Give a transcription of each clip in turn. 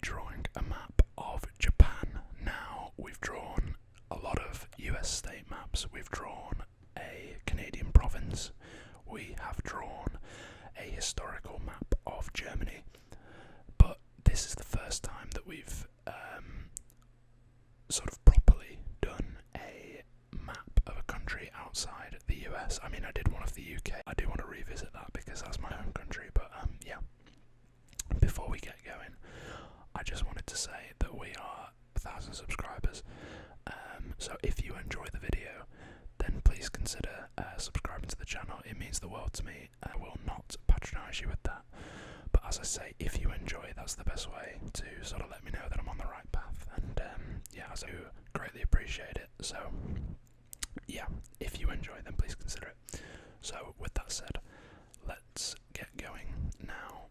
drawing a map of Japan. Now, we've drawn a lot of US state maps, we've drawn a Canadian province, we have drawn a historical map of Germany, but this is the first time that we've sort of properly done a map of a country outside the US. I mean, I did one of the UK. I do want to revisit that because that's my home country, but yeah. Before we get going, I just wanted to say that we are 1,000 subscribers, so if you enjoy the video, then please consider subscribing to the channel. It means the world to me. I will not patronise you with that, but as I say, if you enjoy, that's the best way to sort of let me know that I'm on the right path, and yeah, I do greatly appreciate it. So yeah, if you enjoy, then please consider it. So with that said, let's get going now.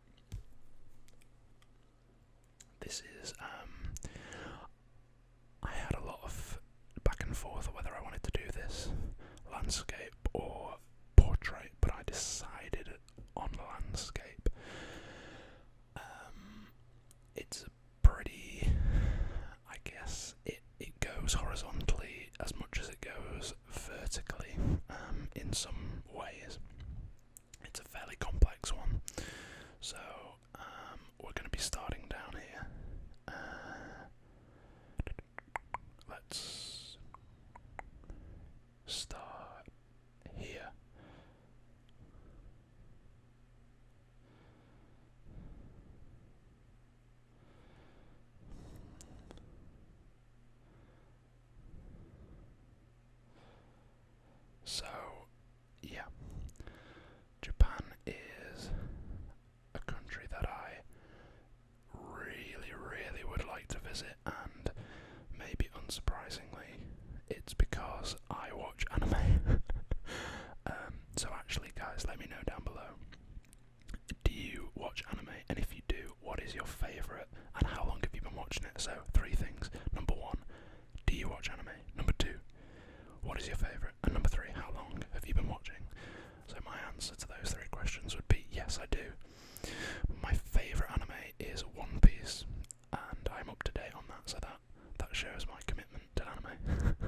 This is, I had a lot of back and forth whether I wanted to do this landscape or portrait, but I decided on landscape. It's pretty, I guess, it goes horizontally as much as it goes vertically, in some ways. It's a fairly complex one, so we're going to be starting down here. Let's start here. So, yeah, Japan is a country that I really would like to visit, and maybe unsurprisingly, it's because I watch anime. So actually, guys, let me know down below. Do you watch anime? And if you do, what is your favourite? And how long have you been watching it? So, 3 things. Number 1, do you watch anime? Number 2, what is your favourite? And number 3, how long have you been watching? So my answer to those 3 questions would be yes, I do. My favourite anime is One Piece, and I'm up to date on that, so that shows my commitment to anime.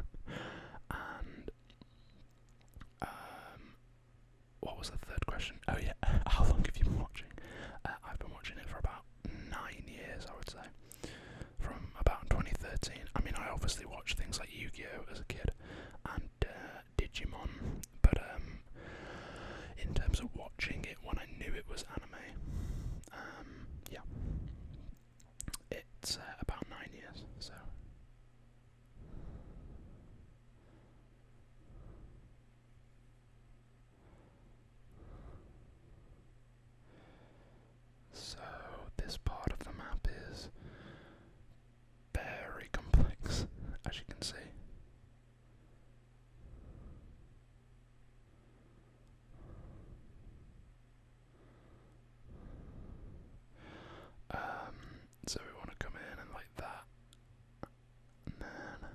And what was the 3rd question? Oh yeah, how long have you been watching? I've been watching it for about 9 years, I would say, from about 2013. I mean, I obviously watched things like Yu-Gi-Oh! As a kid, and Digimon, but in terms of watching it when I knew it was anime, yeah, it's about 9 years, so. So this part of the map is very complex, as you can see. So we want to come in and like that, and then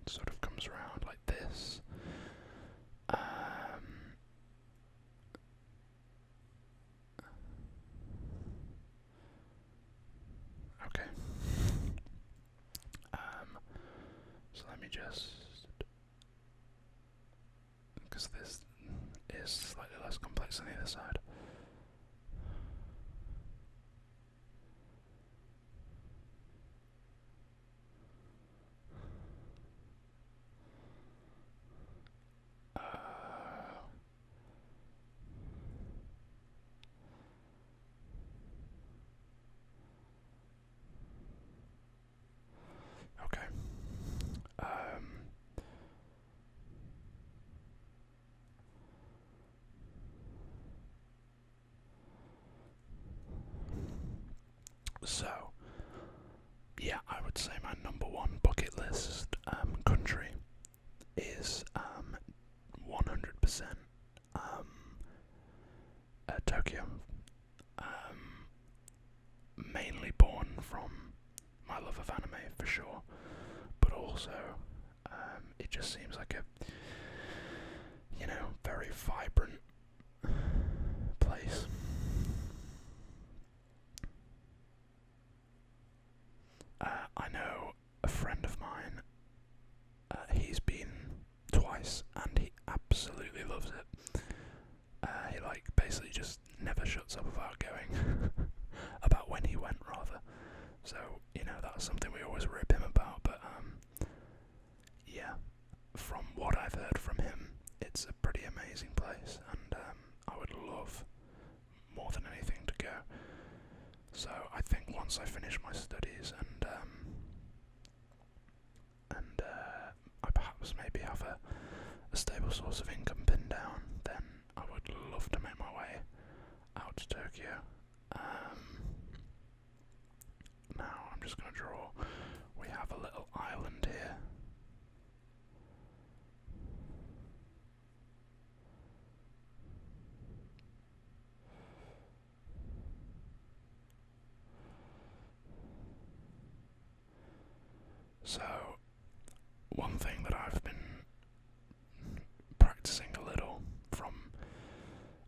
sort of comes around like this. Okay. So let me just, because this is slightly less complex than the other side. Okay. So, yeah, I would say my number 1 bucket list country is 100% Tokyo. Mainly born from my love of anime, for sure, but also it just seems like a, very vibrant place. basically just never shuts up about going, about when he went rather. So, you know, that's something we always rip him about, but yeah, from what I've heard from him, it's a pretty amazing place, and I would love more than anything to go. So I think once I finish my studies and I perhaps maybe have a stable source of income pinned down, then I would love to make my way out to Tokyo. Now I'm just going to draw. We have a little island here. So, one thing that I've been practicing a little from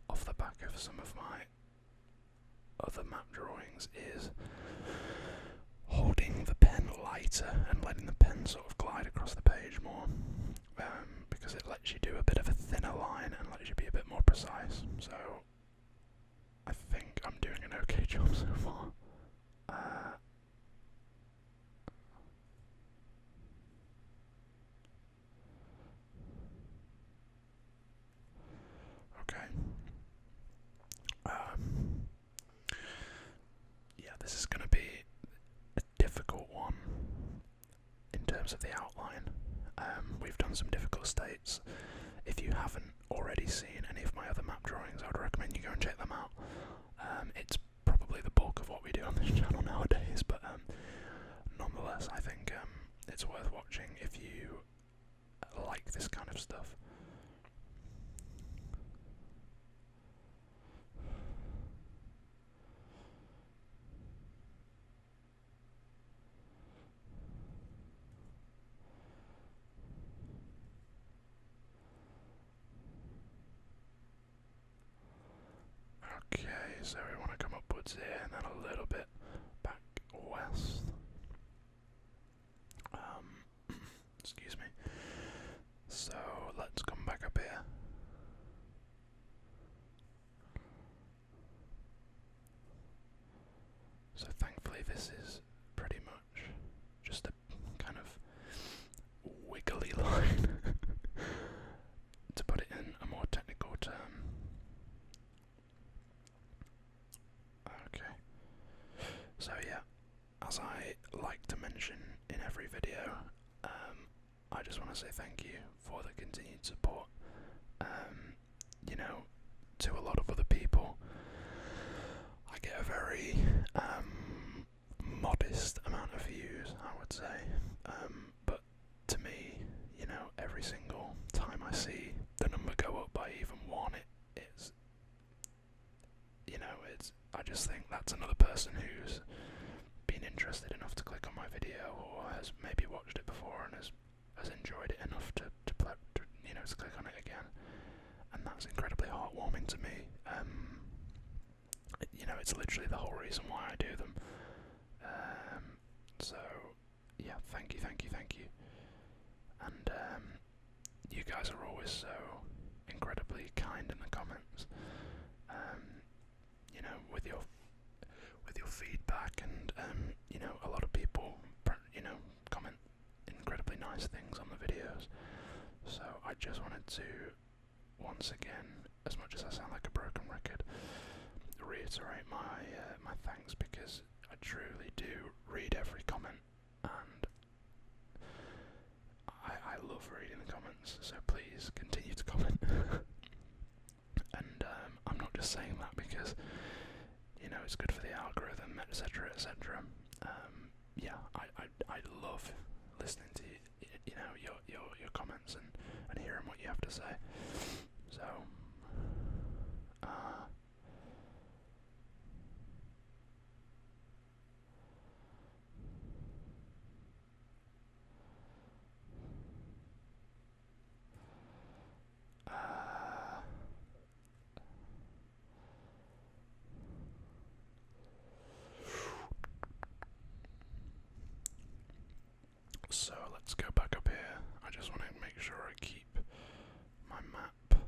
off the back of some of my other map drawings is holding the pen lighter and letting the pen sort of glide across the page more, because it lets you do a bit of a thinner line and lets you be a bit more precise. So I think I'm doing an okay job so far. Okay. Yeah, this is going to be a difficult one in terms of the outline. We've done some difficult states. If you haven't already seen any of my other map drawings, I would recommend you go and check them out. It's probably the bulk of what we do on this channel nowadays, but nonetheless, I think it's worth watching if you like this kind of stuff. Okay, so we want to come upwards here and then a little bit back west. Excuse me. So let's come back up here. So thankfully this is pretty much just a kind of wiggly line, to put it in a more technical term. Okay, so yeah, as I like to mention in every video, I just want to say thank you for the continued support. You know, to a lot of other people, I get a very modest amount of views, I would say, but to me, you know, every single time I see the number go up by even one, it's, you know, I just think that's another person who's been interested enough to click on my video, or has maybe watched it before and has enjoyed it enough to you know, to click on it again, and that's incredibly heartwarming to me. You know, it's literally the whole reason why I do them. So yeah, thank you, and you guys are always so incredibly kind in the comments. You know, with your feedback, and you know, a lot of people, you know, comment incredibly nice things on the videos. So I just wanted to, once again, as much as I sound like a broken record, reiterate my thanks, because I truly do read every comment, and I love reading the comments, so please continue to comment. And I'm not just saying that because, you know, it's good for the algorithm, etc, etc. Yeah, I love listening to you know, your comments and hearing what you have to say. So so let's go back up here. I just want to make sure I keep my map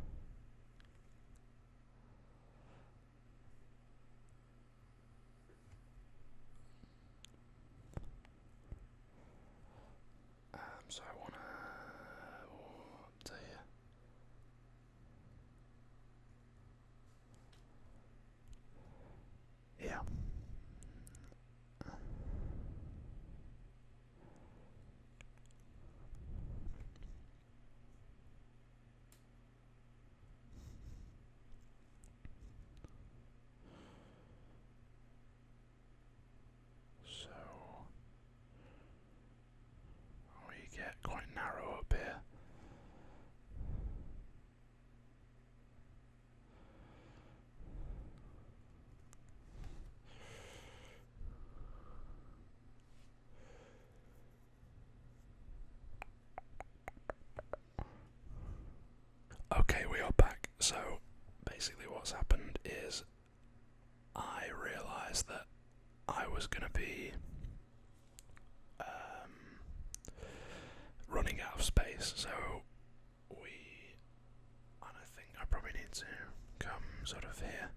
sort of here,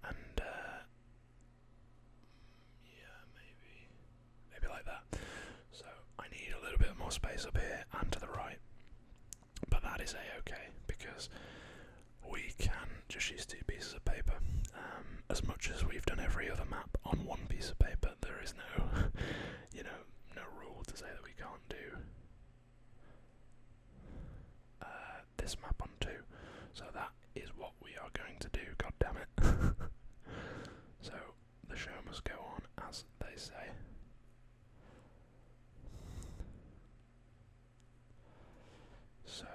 and yeah, maybe like that. So I need a little bit more space up here and to the right, but that is a-okay because we can just use 2 pieces of paper. As much as we've done every other map on 1 piece of paper, there is no, no rule to say that we can't do this map on 2. So that is what we are going to do, god damn it. So the show must go on, as they say. So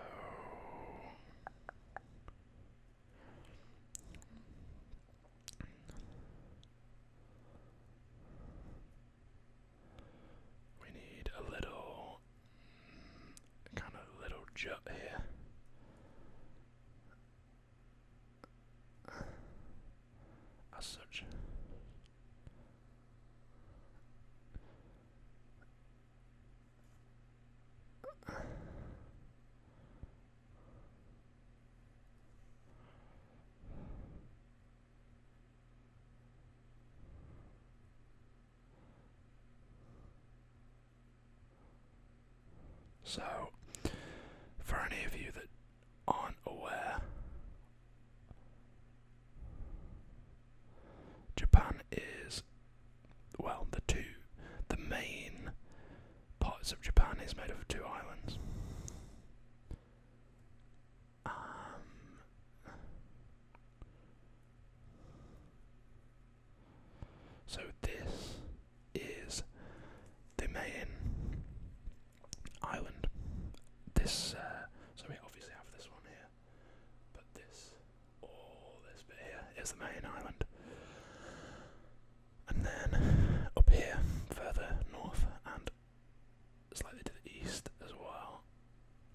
we need a little jut here. As such. So, for any of you that aren't aware, Japan is, well, the main parts of Japan is made of 2 islands. So this is the main island. So we obviously have this one here, but this bit here is the main island. And then up here, further north and slightly to the east as well,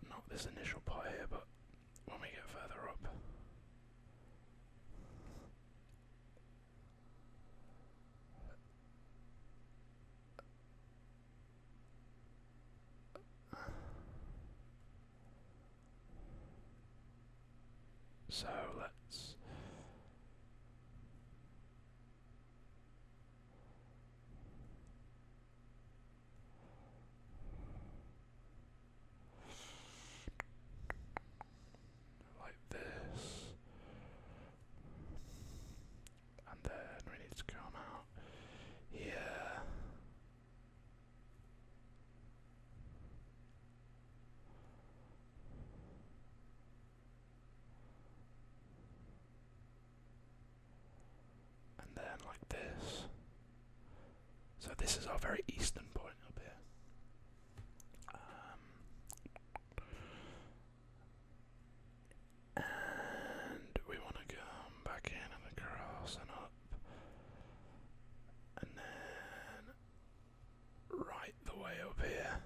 not this initial part here, but when we get further up. So let's like this, and then we need to come out here. And then like this. So this is our very eastern point up here. And we want to come back in and across and up. And then right the way up here.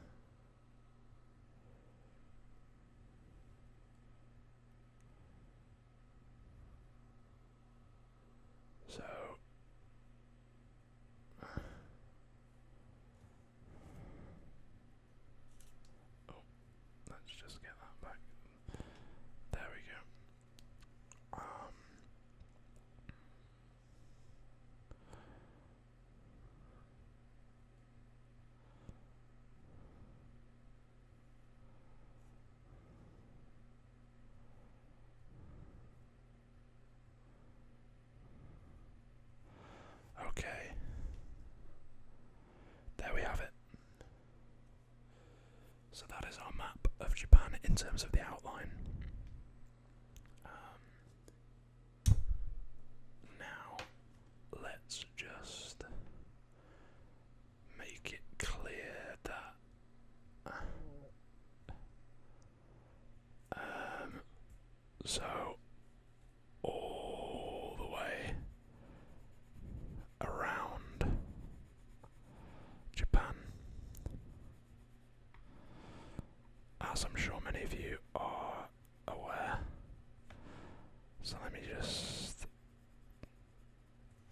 So let's just get that back. There we go. Okay. There we have it. So that is our map of Japan in terms of the outline. Now, let's just make it clear that so all the way around Japan, as I'm sure many of you are aware. So let me just,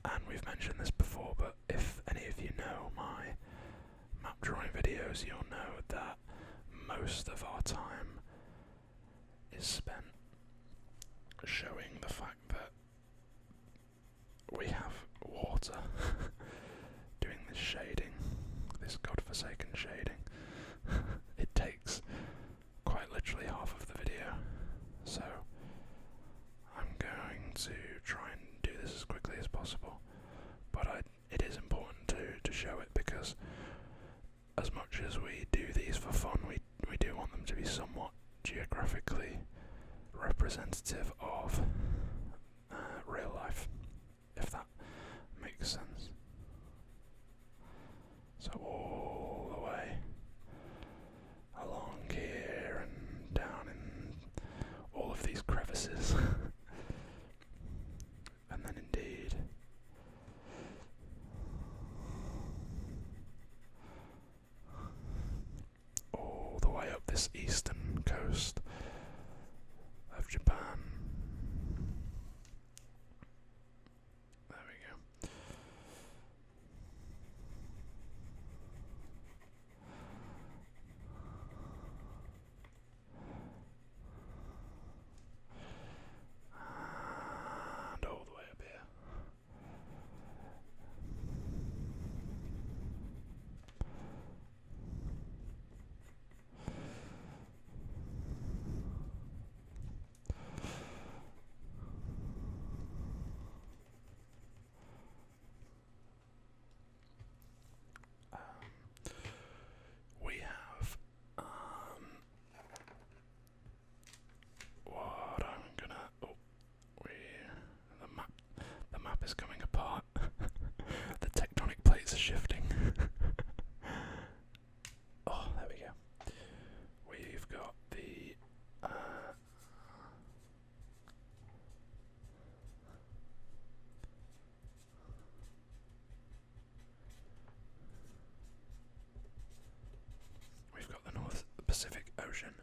and we've mentioned this before, but if any of you know my map drawing videos, you'll know that most of our time is spent showing the fact that graphically representative of real life, if that makes sense. So all the way along here and down in all of these crevices, and then indeed all the way up this eastern coast of Japan. There we go. And all the way up here. We have what I'm gonna the map is coming apart. The tectonic plates are shifting. Oh, there we go. We've got the North Pacific Ocean.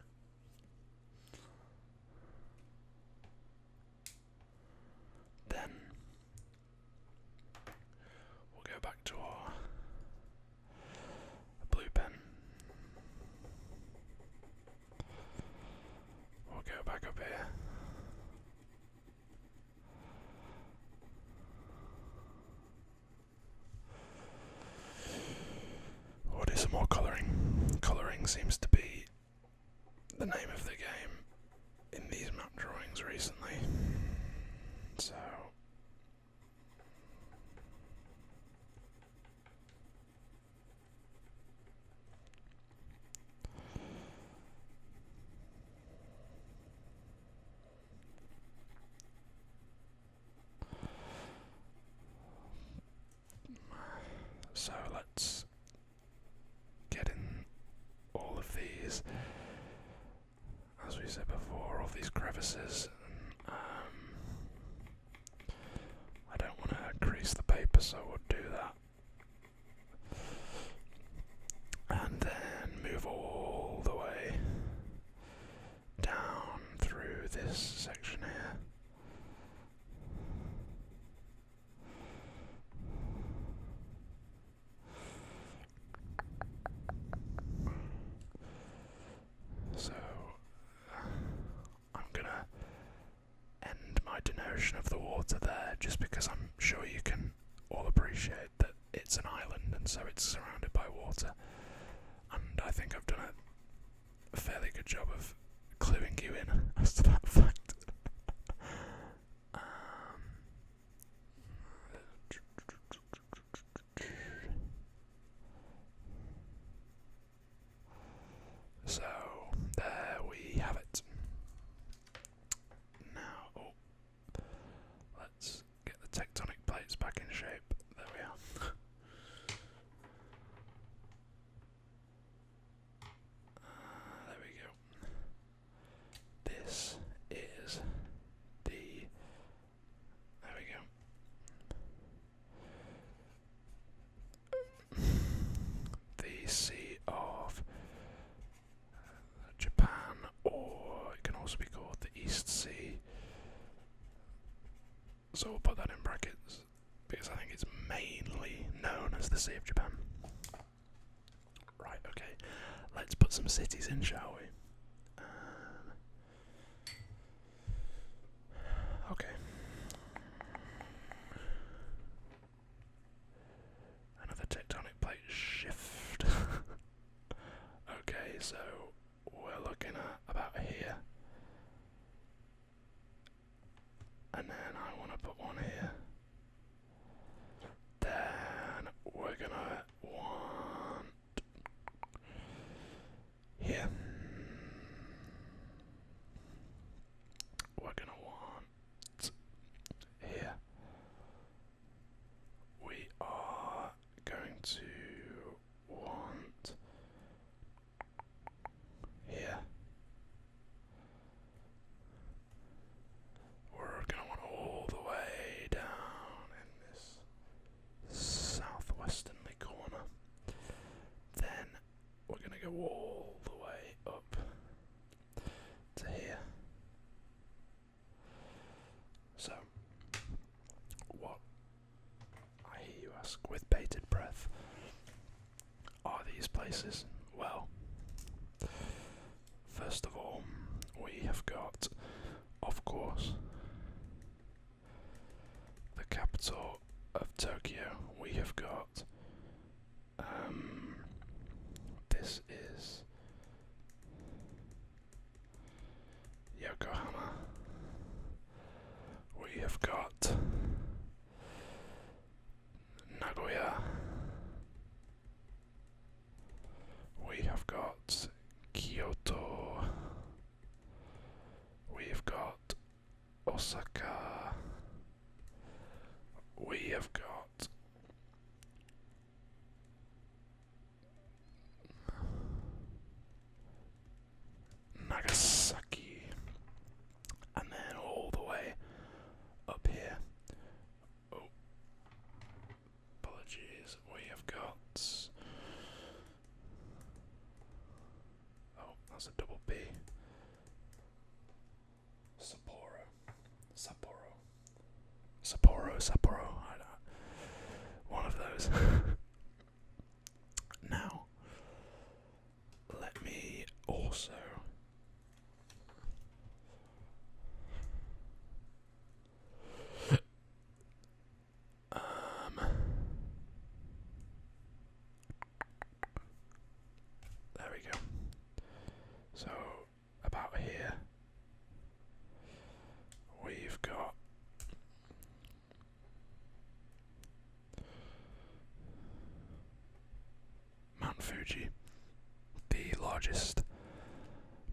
Then we'll go back to our blue pen. We'll go back up here. We'll do some more colouring. Colouring seems to be the name of the game in these map drawings recently. So let's get in all of these, as we said before, all these crevices. I don't want to crease the paper, so we'll do that. And then move all the way down through this section here. So I'm gonna end my denotion of the water there, just because I'm sure you can all appreciate that it's an island and so it's surrounded by water, and I think I've done a fairly good job of cluing you in as to that fact. So there we have it. Now, let's get the tectonic plates back in shape. There we are. There we go. This is the. There we go. The Sea of Japan, or it can also be called the East Sea. So we'll put that in brackets because I think it's mainly known as the Sea of Japan. Right, okay. Let's put some cities in, shall we? Okay. Another tectonic plate shift. Okay, so we're looking at about here. And then I want to put one here. Then we're gonna want here. places? Well, first of all, we have got, of course, the capital of Tokyo. We have got, this is Yokohama. We have got Nagoya. We have got Kyoto. We've got Osaka. We have got Nagasaki. And then all the way up here. Oh, apologies. We have got. Oh, that's a double B. Sapporo. One of those. Now, let me also there we go. So, about here, we've got Mount Fuji, the largest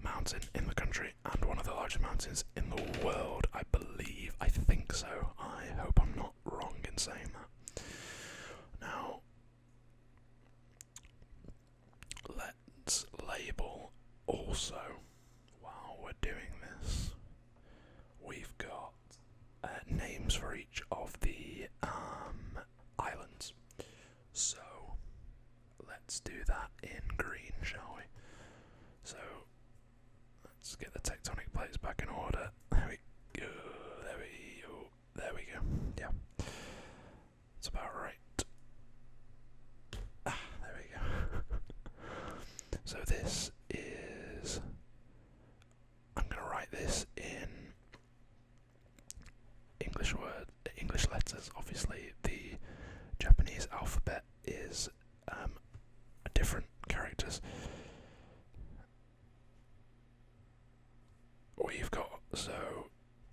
mountain in the country and one of the largest mountains in the world, I believe. I think so. I hope I'm not wrong in saying that. Now, let's label also, while we're doing this, we've got names for each of the islands. So, let's do that in green, shall we? So, let's get the tectonic plates back in order. There we go. There we go. Yeah. It's about right. There we go. So this is... I'm going to write this in English letters. Obviously, the Japanese alphabet is different characters. We've got, so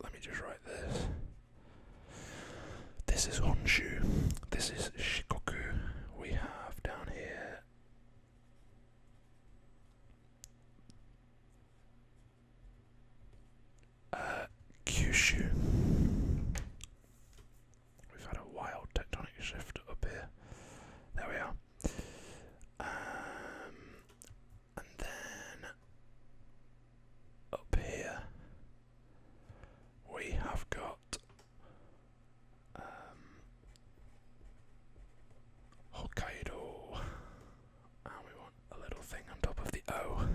let me just write this. This is Honshu. This is Shikoku. We have down here Kyushu. We've had a wild tectonic shift up here. There we are. And then up here we have got Hokkaido, and we want a little thing on top of the O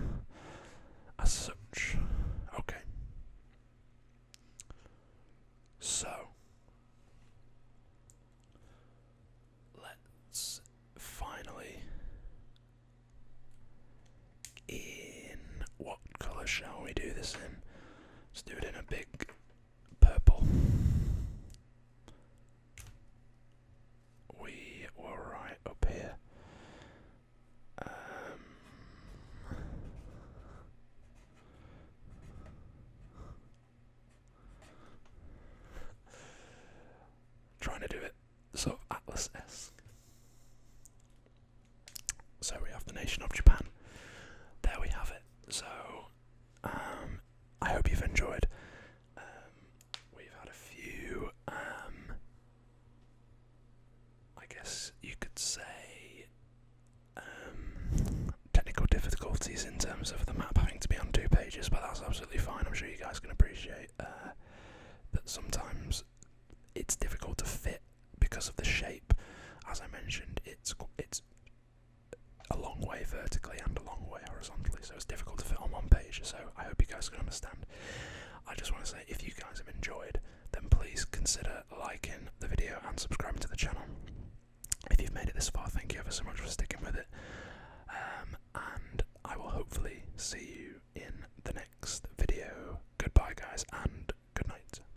as such. Okay. So let's finally, in what colour shall we do this in? Let's do it in a big purple. We were right up here. Trying to do it sort of Atlas-esque. So we have the nation of Japan. There we have it. So I hope you've enjoyed. We've had a few, I guess you could say, technical difficulties in terms of the map having to be on 2 pages, but that's absolutely fine. I'm sure you guys can appreciate that sometimes it's difficult to fit because of the shape. As I mentioned, it's a long way vertically and a long way horizontally, so it's difficult to fit on 1 page. So I hope you guys can understand. I just want to say, if you guys have enjoyed, then please consider liking the video and subscribing to the channel. If you've made it this far, thank you ever so much for sticking